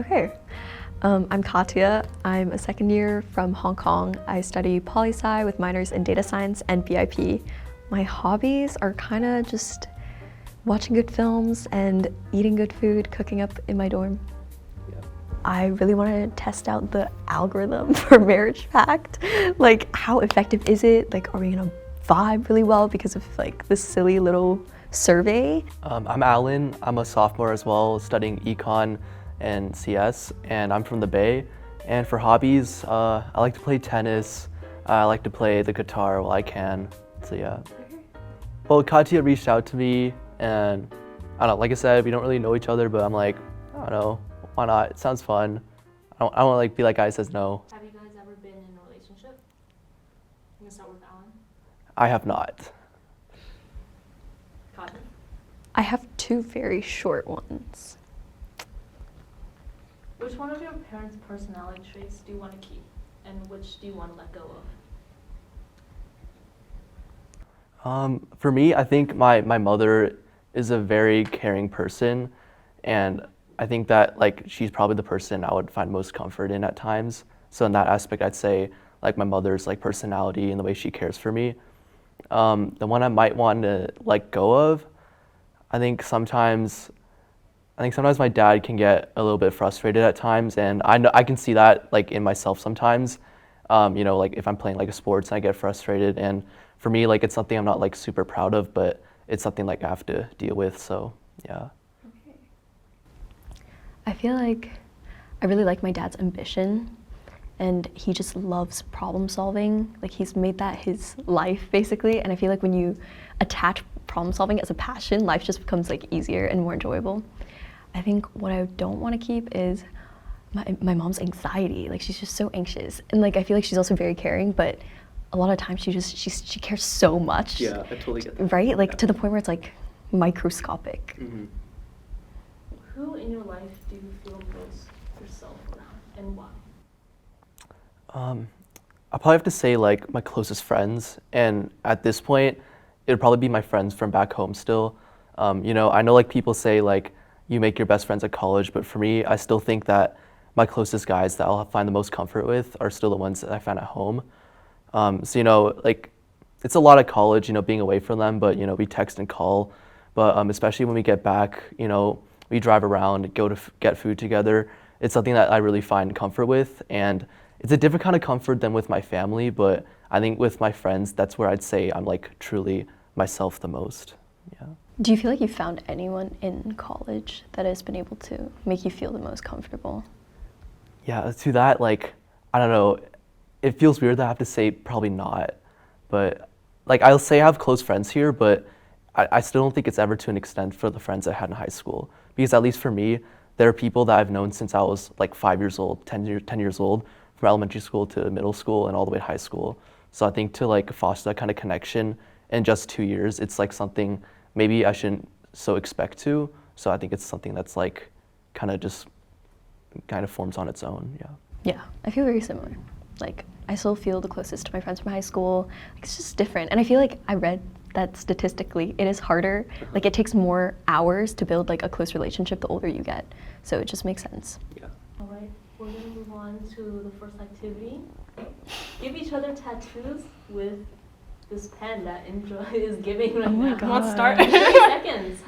Okay. I'm Katia. I'm a second year from Hong Kong. I study poli-sci with minors in data science and BIP. My hobbies are kind of just watching good films and eating good food, cooking up in my dorm. Yeah. I really want to test out the algorithm for Marriage Pact. Like, how effective is it? Like, are we gonna vibe really well because of like this silly little survey? I'm Alan. I'm a sophomore as well, studying econ and CS, and I'm from the Bay. And for hobbies, I like to play tennis. I like to play the guitar while I can. So yeah. Well, Katia reached out to me, and I don't know. Like I said, we don't really know each other, but I'm like, I don't know, why not? It sounds fun. I don't want to like be like guy who says no. Have you guys ever been in a relationship? I'm gonna start with Alan. I have not. Katia? I have two very short ones. Which one of your parents' personality traits do you want to keep, and which do you want to let go of? For me, I think my mother is a very caring person, and I think that like she's probably the person I would find most comfort in at times. So in that aspect, I'd say like my mother's like personality and the way she cares for me. The one I might want to let go of, I think sometimes my dad can get a little bit frustrated at times, and I know I can see that like in myself sometimes. You know, like if I'm playing like a sports and I get frustrated, and for me, like it's something I'm not like super proud of, but it's something like I have to deal with. So yeah. Okay. I feel like I really like my dad's ambition, and he just loves problem solving. Like he's made that his life basically, and I feel like when you attach problem solving as a passion, life just becomes like easier and more enjoyable. I think what I don't want to keep is my mom's anxiety. Like she's just so anxious, and like I feel like she's also very caring, but a lot of times she cares so much. Yeah, I totally get that. Right? Like to the point where it's like microscopic. Mm-hmm. Who in your life do you feel most yourself around, and why? I probably have to say like my closest friends, and at this point, it would probably be my friends from back home still. You know, I know like people say like you make your best friends at college, but for me, I still think that my closest guys that I'll find the most comfort with are still the ones that I find at home. So, you know, like it's a lot of college, you know, being away from them, but, you know, we text and call. But especially when we get back, you know, we drive around, go to get food together. It's something that I really find comfort with. And it's a different kind of comfort than with my family, but I think with my friends, that's where I'd say I'm like truly myself the most. Yeah. Do you feel like you found anyone in college that has been able to make you feel the most comfortable? Yeah, to that, like, I don't know, it feels weird that I have to say probably not, but like I'll say I have close friends here, but I still don't think it's ever to an extent for the friends I had in high school. Because at least for me, there are people that I've known since I was like 5 years old, 10 years old, from elementary school to middle school and all the way to high school. So I think to like foster that kind of connection in just 2 years, it's like something maybe I shouldn't so expect to. So I think it's something that's like kind of forms on its own, yeah. Yeah, I feel very similar. Like, I still feel the closest to my friends from high school. Like, it's just different. And I feel like I read that statistically it is harder. Like, it takes more hours to build like a close relationship the older you get. So it just makes sense. Yeah. All right, we're gonna move on to the first activity. Give each other tattoos with this pen that Indra is giving right now. Oh my God. Let's start. 30 seconds.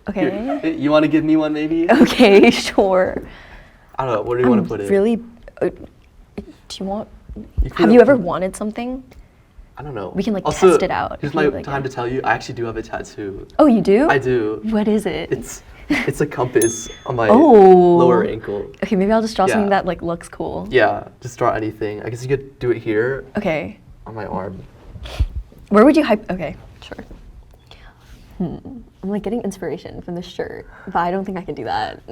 Okay. Here, you want to give me one maybe? Okay, sure. I don't know, where do you want to put it? Really, do you want, have you ever wanted something? I don't know. We can like also, test it out. Here's my time to tell you, I actually do have a tattoo. Oh, you do? I do. What is it? It's a compass on my lower ankle. Okay, maybe I'll just draw something that like looks cool. Yeah, just draw anything. I guess you could do it here. Okay. On my arm. Where would you okay, sure. I'm like getting inspiration from this shirt, but I don't think I can do that.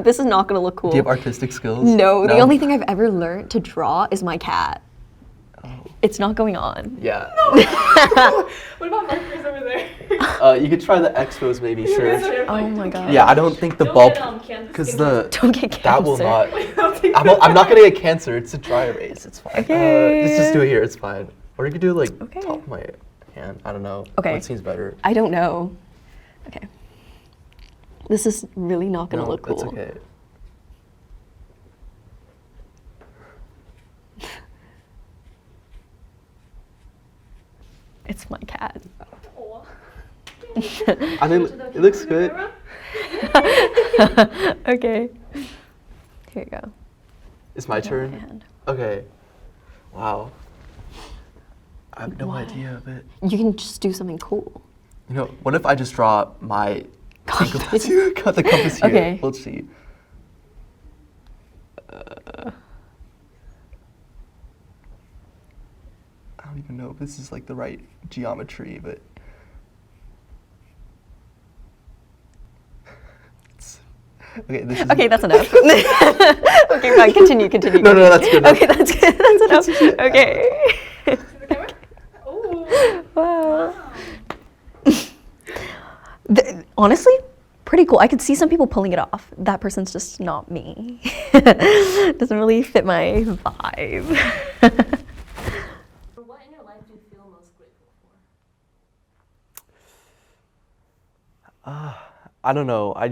This is not gonna look cool. Do you have artistic skills? No, the only thing I've ever learned to draw is my cat. Oh. It's not going on. Yeah. No. What about markers over there? You could try the expos maybe, sure. Oh my God. Yeah, I don't think the bulb, because don't get cancer. that will not. I'm not gonna get cancer. It's a dry erase. It's fine. Okay. Let's just do it here. It's fine. Or you could do it like Okay. top of my hand. I don't know. Okay. What seems better? I don't know. Okay. This is really not gonna look cool. That's okay. It's my cat. Oh. I mean, it looks good. Okay. Here you go. It's my Hold on, my turn? hand. Okay. Wow. I have no What? idea of it. You can just do something cool. You know, what if I just draw my Compass. got the compass here. Okay. Let's see. I don't even know if this is like the right geometry, but okay, this is Okay, that's enough. Okay, fine. Continue. No, that's good enough. Okay, that's good. That's enough. Okay. To the camera? Oh. Wow. Honestly, pretty cool. I could see some people pulling it off. That person's just not me. Doesn't really fit my vibe. What in your life do you feel most grateful for? I don't know. I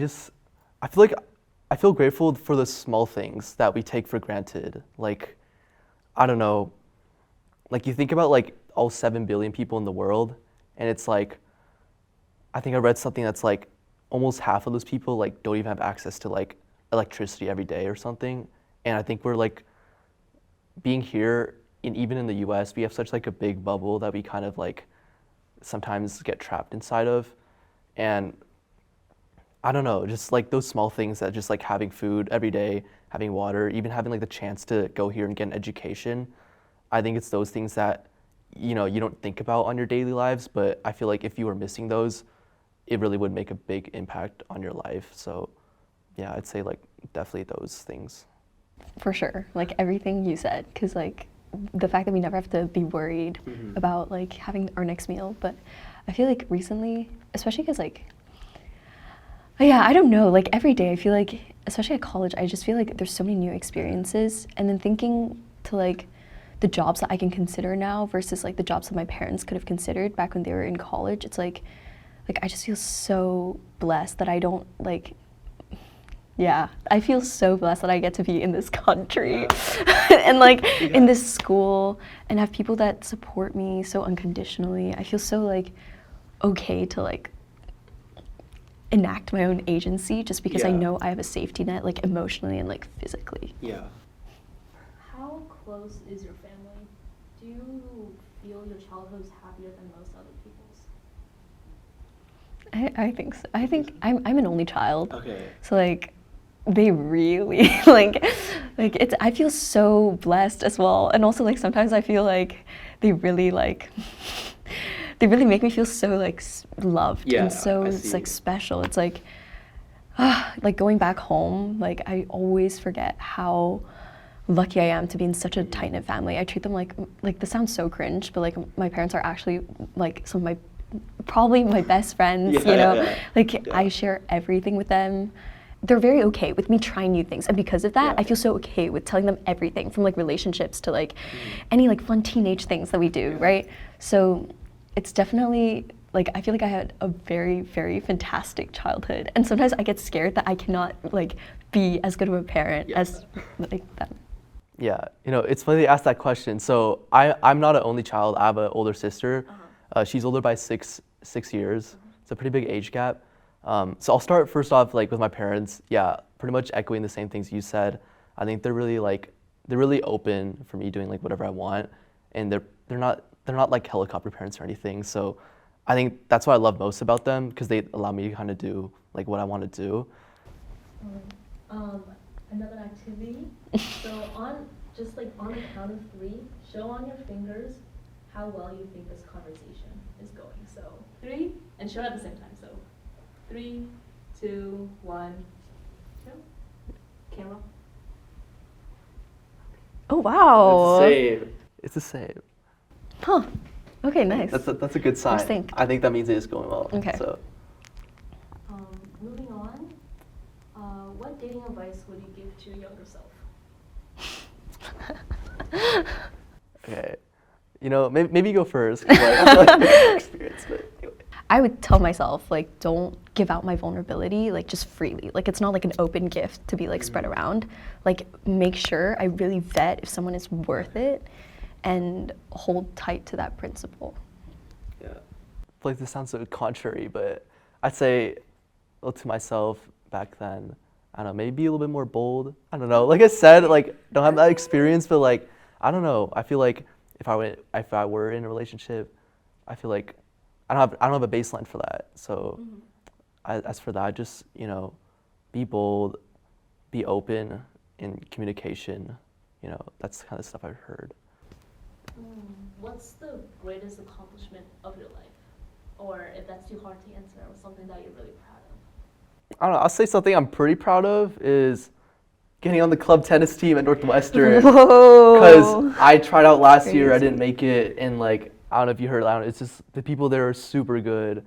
feel grateful for the small things that we take for granted. Like, I don't know. Like you think about like all 7 billion people in the world, and it's like, I think I read something that's like almost half of those people like don't even have access to like electricity every day or something. And I think we're like being here, even in the US, we have such like a big bubble that we kind of like sometimes get trapped inside of. And I don't know, just like those small things that just like having food every day, having water, even having like the chance to go here and get an education. I think it's those things that, you know, you don't think about on your daily lives, but I feel like if you were missing those, it really would make a big impact on your life. So yeah, I'd say like definitely those things. For sure. Like everything you said, because like the fact that we never have to be worried about like having our next meal. But I feel like recently, especially because like, yeah, I don't know, like every day I feel like, especially at college, I just feel like there's so many new experiences. And then thinking to like the jobs that I can consider now versus like the jobs that my parents could have considered back when they were in college, it's like I just feel so blessed that I don't like, yeah, I feel so blessed that I get to be in this country and like in this school and have people that support me so unconditionally. I feel so like okay to like enact my own agency just because I know I have a safety net like emotionally and like physically. Yeah. How close is your family? Do you feel your childhood is happier than most other people's? I think so. I think I'm an only child. Okay. So like they really like it's I feel so blessed as well. And also like sometimes I feel like they really like they really make me feel so like loved and so it's like special. It's like like going back home, like I always forget how lucky I am to be in such a tight-knit family. I treat them like this sounds so cringe, but like my parents are actually like some of my probably my best friends, you know. I share everything with them. They're very okay with me trying new things, and because of that I feel so okay with telling them everything from like relationships to like any like fun teenage things that we do, right? So it's definitely like I feel like I had a very, very fantastic childhood, and sometimes I get scared that I cannot like be as good of a parent as like them. Yeah, you know, it's funny they asked that question. So I'm not an only child. I have an older sister. She's older by six years. It's a pretty big age gap. So I'll start first off like with my parents. Yeah, pretty much echoing the same things you said. I think they're really open for me doing like whatever I want, and they're not like helicopter parents or anything. So I think that's what I love most about them, because they allow me to kind of do like what I want to do. Another activity. So on the count of 3, show on your fingers how well you think this conversation is going. So 3, and show it at the same time. So 3, 2, 1, show. Camera. Oh wow. It's the same. Huh. Okay, nice. That's a good sign. sync. I think that means it is going well. Okay. So. Moving on. What dating advice would you give to your younger self? Okay. You know, maybe you go first, 'cause, like, I feel like you have experience, but anyway. I would tell myself, like, don't give out my vulnerability, like, just freely. Like, it's not like an open gift to be, like, spread around. Like, make sure I really vet if someone is worth it and hold tight to that principle. Yeah. I feel like this sounds so contrary, but I'd say, well, to myself back then, I don't know, maybe a little bit more bold. I don't know. Like I said, like don't have that experience, but like I don't know. I feel like if I were in a relationship, I feel like I don't have a baseline for that. So as for that, just be bold, be open in communication. That's the kind of stuff I've heard. What's the greatest accomplishment of your life? Or if that's too hard to answer, or something that you're really proud of? I don't know. I'll say something I'm pretty proud of is getting on the club tennis team at Northwestern. Whoa. Because I tried out last year, I Crazy. didn't make it, and like I don't know if you heard. I don't know, it's just the people there are super good.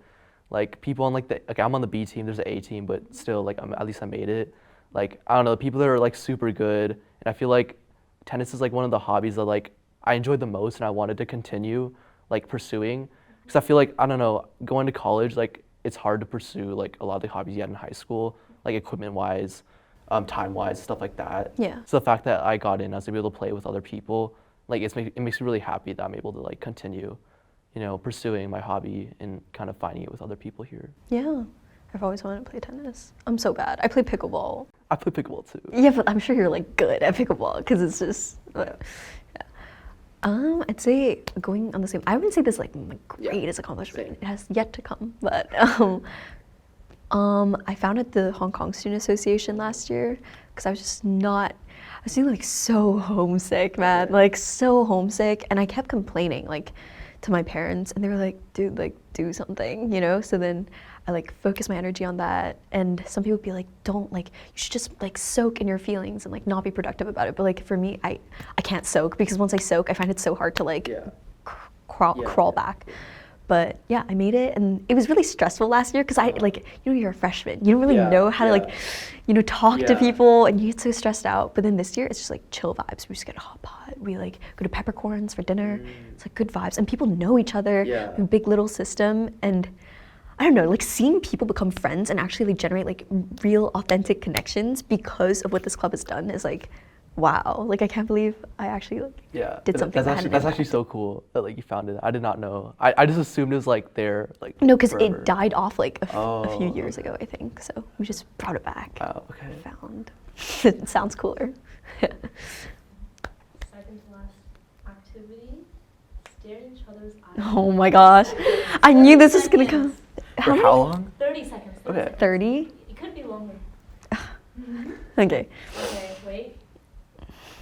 Like people on like I'm on the B team. There's an A team, but still like at least I made it. Like I don't know, the people there are like super good, and I feel like tennis is like one of the hobbies that like I enjoyed the most, and I wanted to continue like pursuing. Because I feel like I don't know, going to college like it's hard to pursue like a lot of the hobbies you had in high school, like equipment wise, time wise, stuff like that. Yeah. So the fact that I got in, I was able to play with other people, like it makes me really happy that I'm able to like continue, pursuing my hobby and kind of finding it with other people here. Yeah. I've always wanted to play tennis. I'm so bad. I play pickleball. I play pickleball too. Yeah, but I'm sure you're like good at pickleball because it's just. Yeah. I'd say going on the same. I wouldn't say this like my greatest accomplishment. Same. It has yet to come, but I founded the Hong Kong Student Association last year because I was just not. I was feeling like so homesick, man. Like so homesick, and I kept complaining like to my parents, and they were like, "Dude, like do something," So then I like focus my energy on that, and some people would be like, "Don't like, you should just like soak in your feelings and like not be productive about it." But like for me, I can't soak because once I soak, I find it so hard to like crawl back. But yeah, I made it, and it was really stressful last year because I like you're a freshman, you don't really know how to like talk to people, and you get so stressed out. But then this year it's just like chill vibes. We just get a hot pot. We like go to Peppercorns for dinner. It's like good vibes, and people know each other. We have a big little system, and I don't know, like seeing people become friends and actually like generate like real authentic connections because of what this club has done is like, wow. Like I can't believe I actually like did something. That's actually so cool that like you found it. I did not know. I just assumed it was like there like no, because forever. it died off like a few years ago, I think. So we just brought it back. Oh, okay. Found. It sounds cooler. Second to last activity, stare in each other's eyes. Oh my gosh. I knew this was gonna come. For how long? 30 seconds. Okay. 30? It could be longer. Okay. Okay, wait.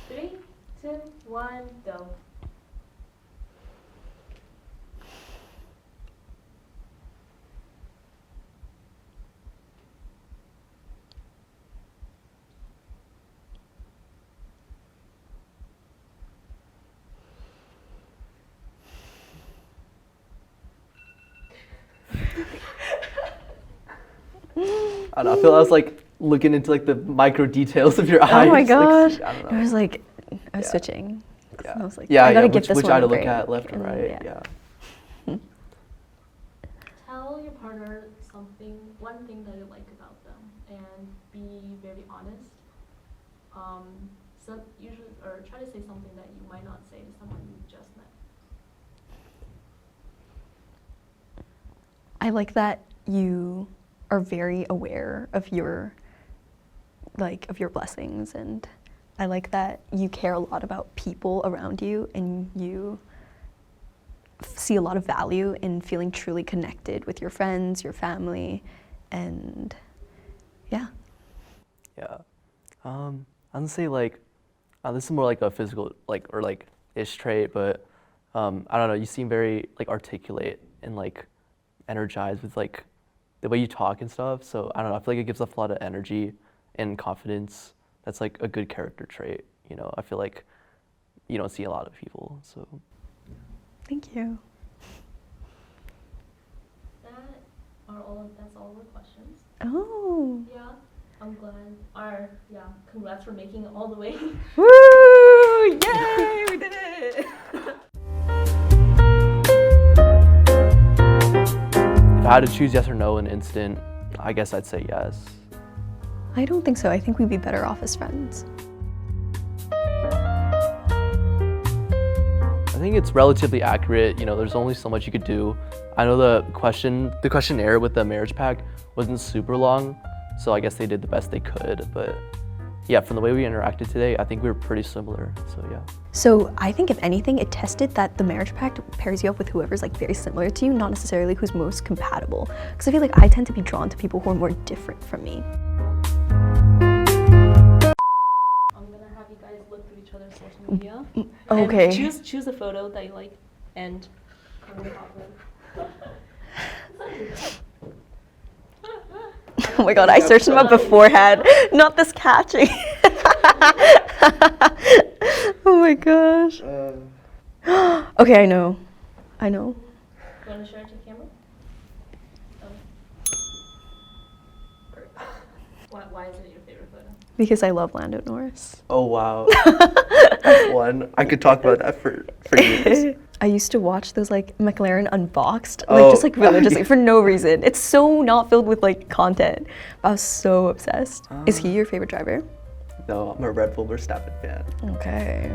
3, 2, 1, go. I don't know. I feel I was like looking into like the micro details of your eyes. Oh my gosh. Like, I don't It know. was like, I was switching. Yeah. I was like, Yeah, I gotta yeah. get this which one eye to right. look at, left or And right? yeah. Yeah. Tell your partner one thing that you like about them, and be very honest. Try to say something that you might not say to someone you just met. I like that you are very aware of your blessings, and I like that you care a lot about people around you, and you see a lot of value in feeling truly connected with your friends, your family, and yeah. Yeah. I'm gonna say like, this is more like a physical ish trait, but I don't know. You seem very like articulate and like energized with like the way you talk and stuff. So I don't know. I feel like it gives off a lot of energy and confidence. That's like a good character trait. I feel like you don't see a lot of people. So. Thank you. That's all the questions. Oh. Yeah, I'm glad. Congrats for making it all the way. Woo! Yay! We did it! If I had to choose yes or no in an instant, I guess I'd say yes. I don't think so. I think we'd be better off as friends. I think it's relatively accurate. You know, there's only so much you could do. I know the questionnaire with the Marriage Pact wasn't super long, so I guess they did the best they could. But yeah, from the way we interacted today, I think we were pretty similar. So yeah. So I think if anything, it tested that the Marriage Pact pairs you up with whoever's like very similar to you, not necessarily who's most compatible. Because I feel like I tend to be drawn to people who are more different from me. I'm gonna have you guys look through each other's social media. Okay. And choose a photo that you like and comment on them. Oh my god, I searched them up beforehand. Not this catching. Oh my gosh. Okay, I know. You wanna share it to the camera? Oh. Perfect. Why is it your favorite photo? Because I love Lando Norris. Oh wow. F1. I could talk about that for years. I used to watch those like McLaren Unboxed, like just like religiously for no reason. It's so not filled with like content. I was so obsessed. Is he your favorite driver? No, I'm a Red Bull Verstappen fan. Okay.